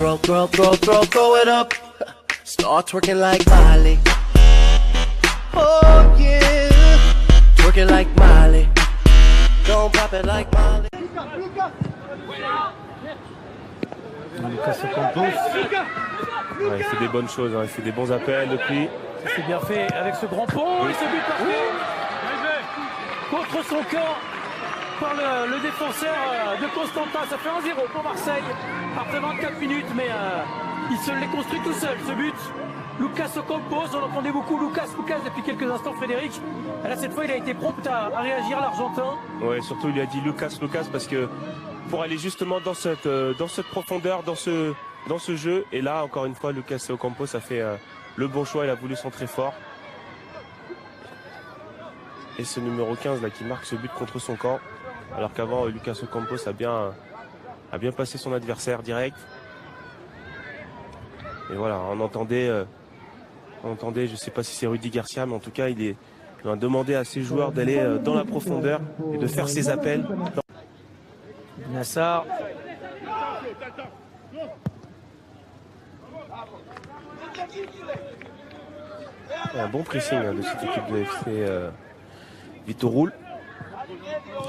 throw it up. Start twerking like Miley. Oh yeah, twerking like Miley. Don't pop it like Miley. Lucas Ocampos. Ouais, il fait des bonnes choses, hein. Il fait des bons appels depuis. C'est bien fait avec ce grand pont et ce but parfait contre son camp par le défenseur de Constantin. Ça fait 1-0 pour Marseille après 24 minutes, mais il se l'est construit tout seul ce but. Lucas Ocampos, on entendait beaucoup Lucas depuis quelques instants, Frédéric. Et là cette fois il a été prompt à réagir, l'Argentin. Ouais, surtout il a dit Lucas parce que pour aller justement dans cette profondeur, dans ce jeu. Et là encore une fois Lucas Ocampos a fait le bon choix, il a voulu centrer fort. Et ce numéro 15 là qui marque ce but contre son camp. Alors qu'avant Lucas Ocampos a bien passé son adversaire direct. Et voilà, on entendait, je ne sais pas si c'est Rudy Garcia, mais en tout cas il a demandé à ses joueurs d'aller dans la profondeur et de faire ses appels. Nassar. Un bon pressing de cette équipe de FC Vitorul.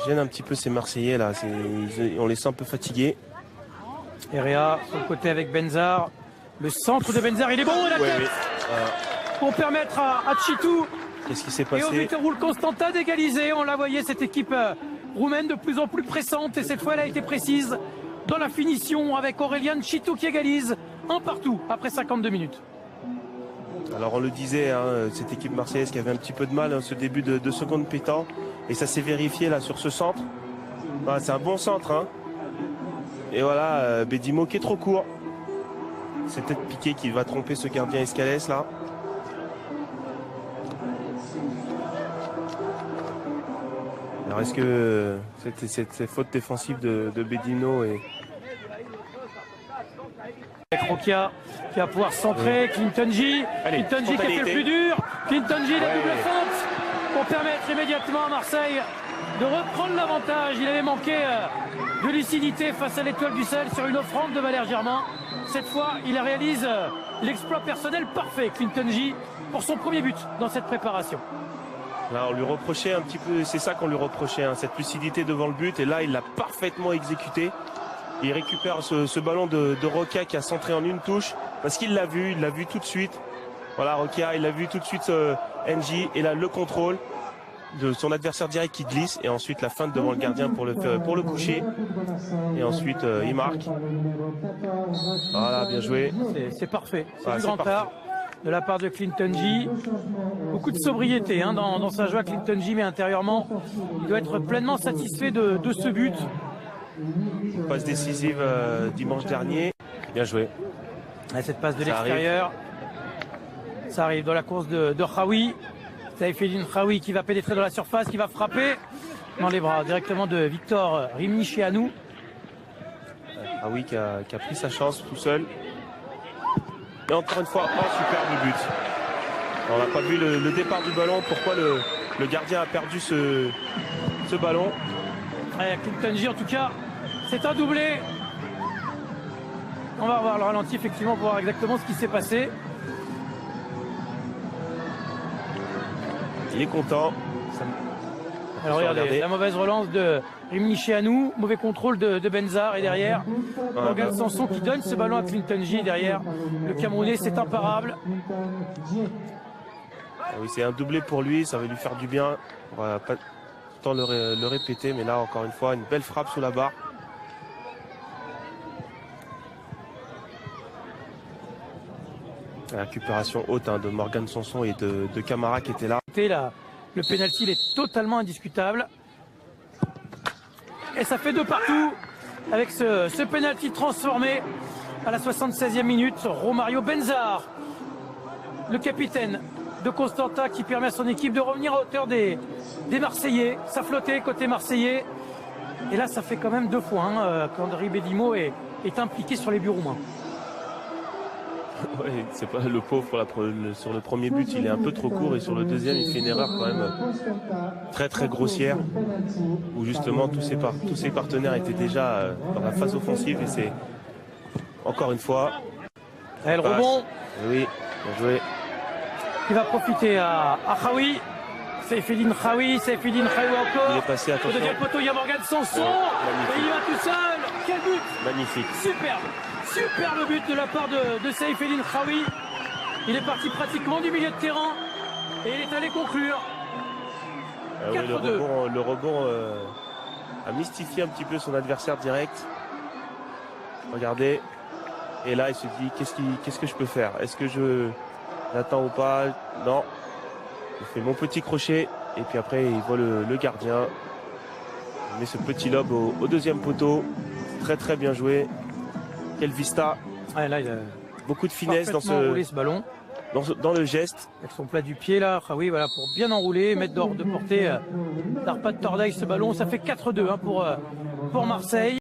Gêne un petit peu ces Marseillais là, on les sent un peu fatigués. Herrera sur le côté avec Benzar. Le centre de Benzar, il est bon, et la tête pour permettre à Chitou Qu'est-ce qui s'est et au passé? Vitorul Constantin d'égaliser. On la voyait, cette équipe roumaine de plus en plus pressante, et cette fois elle a été précise dans la finition avec Aurélien Chitou qui égalise un partout après 52 minutes. Alors on le disait, hein, cette équipe marseillaise qui avait un petit peu de mal ce début de seconde pétant, et ça s'est vérifié là sur ce centre. Voilà, c'est un bon centre, hein. Et voilà, Bedimo qui est trop court. C'est peut-être Piqué qui va tromper ce gardien Escalès là. Alors est-ce que cette faute défensive de Bedino est... Avec Rokia qui va pouvoir centrer, Clinton J. Clinton J qui a fait le plus dur. Clinton J, la double feinte pour permettre immédiatement à Marseille de reprendre l'avantage. Il avait manqué de lucidité face à l'Étoile du Sahel sur une offrande de Valère Germain. Cette fois, il réalise l'exploit personnel parfait, Clinton J, pour son premier but dans cette préparation. Là, on lui reprochait un petit peu, c'est ça qu'on lui reprochait, hein, cette lucidité devant le but. Et là, il l'a parfaitement exécuté. Il récupère ce ballon de Rokia qui a centré en une touche. Parce qu'il l'a vu tout de suite. Voilà, Rokia, il a vu tout de suite NJ. Et là, le contrôle de son adversaire direct qui glisse. Et ensuite, la feinte devant le gardien pour le coucher. Et ensuite, il marque. Voilà, bien joué. C'est parfait. C'est du grand art de la part de Clinton J. Beaucoup de sobriété dans sa joie, Clinton J, mais intérieurement, il doit être pleinement satisfait de ce but. Passe décisive dimanche dernier. Bien joué. Et cette passe de l'extérieur. Ça arrive dans la course de Khaoui. Saïfedine Khaoui qui va pénétrer dans la surface, qui va frapper dans les bras directement de Victor Rimnicheanu. Khaoui qui a pris sa chance tout seul. Et encore une fois, superbe but. On n'a pas vu le départ du ballon. Pourquoi le gardien a perdu ce ballon? Clinton J en tout cas, c'est un doublé. On va revoir le ralenti effectivement pour voir exactement ce qui s'est passé. Il est content. Alors regardez, la mauvaise relance de Rimnicheanu, mauvais contrôle de Benzar, et derrière Morgan Sanson qui donne ce ballon à Clinton J. Derrière, le Camerounais, c'est imparable. Oui, c'est un doublé pour lui, ça va lui faire du bien. On va pas tant le répéter, mais là encore une fois, une belle frappe sous la barre. La récupération haute de Morgan Sanson et de Camara qui était là. Le pénalty, il est totalement indiscutable. Et ça fait 2 partout avec ce pénalty transformé à la 76e minute. Romario Benzar, le capitaine de Constantin, qui permet à son équipe de revenir à hauteur des Marseillais. Ça flottait côté Marseillais. Et là, ça fait quand même 2 fois qu'André Bedimo est impliqué sur les buts roumains. Oui, c'est pas le pauvre sur le premier but, il est un peu trop court, et sur le deuxième, il fait une erreur quand même très très grossière, où justement tous ses partenaires étaient déjà dans la phase offensive, et encore une fois. Et le rebond. Oui, bien joué. Qui va profiter à Khaoui. Seyfeddine Khaoui encore. Il est passé, Au attention. deuxième poteau, il y a Morgan Sanson. magnifique. Et il va tout seul. Quel but! Magnifique. Superbe but de la part de Seyfeddine Khaoui. Il est parti pratiquement du milieu de terrain. Et il est allé conclure. Ah oui, 4-2. le rebond a mystifié un petit peu son adversaire direct. Regardez. Et là, il se dit, qu'est-ce que je peux faire? Est-ce que je l'attends ou pas? Non. Il fait mon petit crochet. Et puis après, il voit le gardien. Il met ce petit lob au deuxième poteau. Très bien joué. Quel vista. Ouais, là, il a Beaucoup de finesse dans enroulé ce ballon. dans le geste. Avec son plat du pied là, Khaoui, voilà, pour bien enrouler, mettre dehors de portée d'Arpad Tordai ce ballon. Ça fait 4-2 pour Marseille.